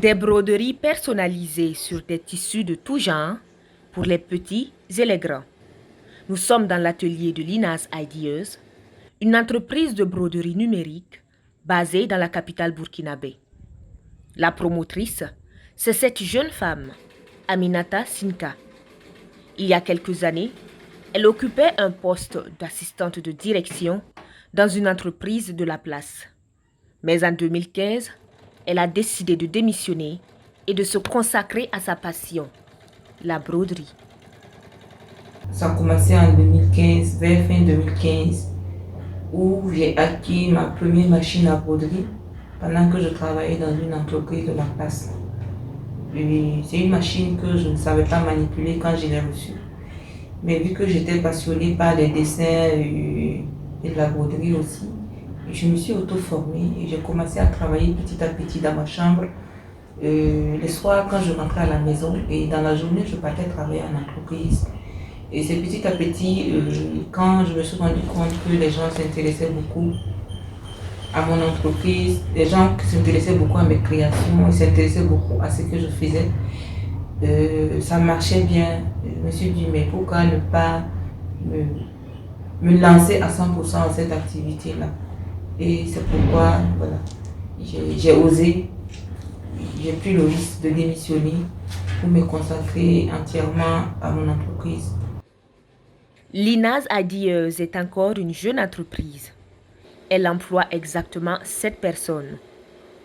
Des broderies personnalisées sur des tissus de tout genre pour les petits et les grands. Nous sommes dans l'atelier de Linas Ideas, une entreprise de broderie numérique basée dans la capitale burkinabé. La promotrice, c'est cette jeune femme, Aminata Sinka. Il y a quelques années, elle occupait un poste d'assistante de direction dans une entreprise de la place. Mais en 2015, elle a décidé de démissionner et de se consacrer à sa passion, la broderie. Ça a commencé en 2015, vers fin 2015, où j'ai acquis ma première machine à broderie pendant que je travaillais dans une entreprise de la place. C'est une machine que je ne savais pas manipuler quand je l'ai reçue. Mais vu que j'étais passionnée par les dessins et de la broderie aussi, je me suis auto-formée et j'ai commencé à travailler petit à petit dans ma chambre. Les soirs, quand je rentrais à la maison, et dans la journée, je partais travailler en entreprise. Et c'est petit à petit, quand je me suis rendu compte que les gens s'intéressaient beaucoup à mon entreprise, les gens qui s'intéressaient beaucoup à mes créations, ils s'intéressaient beaucoup à ce que je faisais, ça marchait bien. Je me suis dit, mais pourquoi ne pas me lancer à 100% dans cette activité-là? Et c'est pourquoi voilà, j'ai osé, j'ai pris le risque de démissionner pour me consacrer entièrement à mon entreprise. Linas Ideas est encore une jeune entreprise. Elle emploie exactement 7 personnes,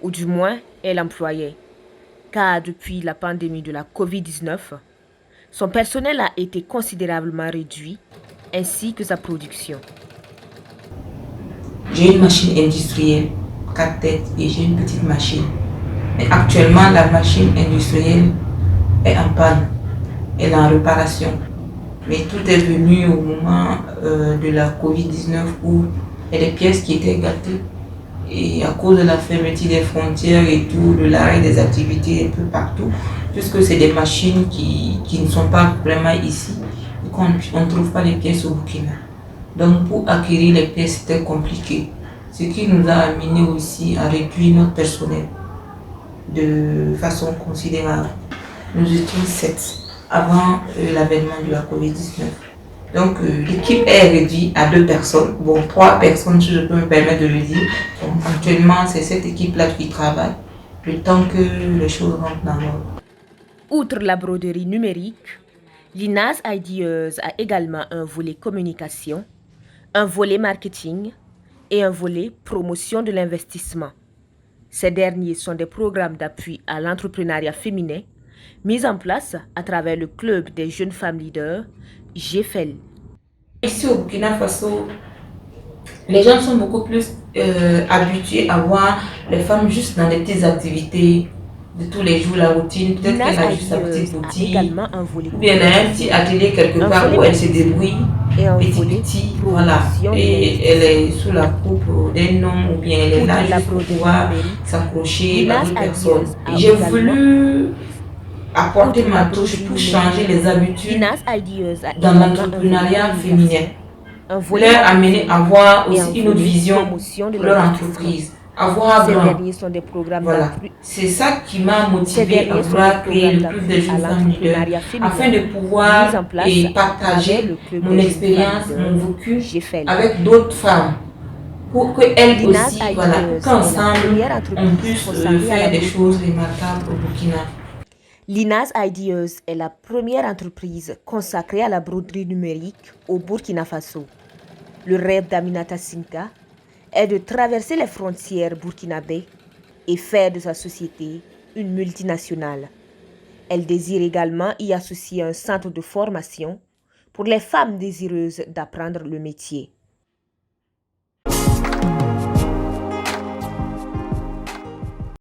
ou du moins elle employait, car depuis la pandémie de la COVID-19, son personnel a été considérablement réduit, ainsi que sa production. J'ai une machine industrielle, 4 têtes, et j'ai une petite machine. Mais actuellement, la machine industrielle est en panne, elle est en réparation. Mais tout est venu au moment de la COVID-19 où il y a des pièces qui étaient gâtées. Et à cause de la fermeture des frontières et tout, de l'arrêt des activités un peu partout, puisque c'est des machines qui ne sont pas vraiment ici, et qu'on ne trouve pas les pièces au Burkina. Donc pour acquérir les pièces, c'était compliqué. Ce qui nous a amené aussi à réduire notre personnel de façon considérable. Nous étions 7 avant l'avènement de la COVID-19. Donc l'équipe est réduite à 2 personnes, bon 3 personnes si je peux me permettre de le dire. Donc, actuellement c'est cette équipe-là qui travaille, le temps que les choses rentrent dans l'ordre. Outre la broderie numérique, Linas Ideas a également un volet communication, un volet marketing et un volet promotion de l'investissement. Ces derniers sont des programmes d'appui à l'entrepreneuriat féminin mis en place à travers le club des jeunes femmes leaders, GFL. Ici au Burkina Faso, les gens sont beaucoup plus habitués à voir les femmes juste dans des petites activités de tous les jours, la routine. Peut-être qu'elle a juste sa petite boutique, ou bien elle a un petit atelier quelque part où elle se débrouille, petit, voilà. Et elle est sous la coupe d'un homme, ou bien elle est là juste pour pouvoir s'accrocher à d'autres personnes. Et j'ai voulu apporter ma touche pour changer les habitudes dans l'entrepreneuriat féminin. Leur amener à avoir aussi une autre vision pour leur entreprise, avoir grand. Voilà. C'est ça qui m'a motivé à vouloir créer le plus de jeunes femmes leaders afin de pouvoir partager mon expérience, mon vécu avec d'autres femmes pour qu'elles aussi, voilà, qu'ensemble on puisse faire des choses remarquables au Burkina. Linas Ideas est la première entreprise consacrée à la broderie numérique au Burkina Faso. Le rêve d'Aminata Sinka est de traverser les frontières burkinabées et faire de sa société une multinationale. Elle désire également y associer un centre de formation pour les femmes désireuses d'apprendre le métier.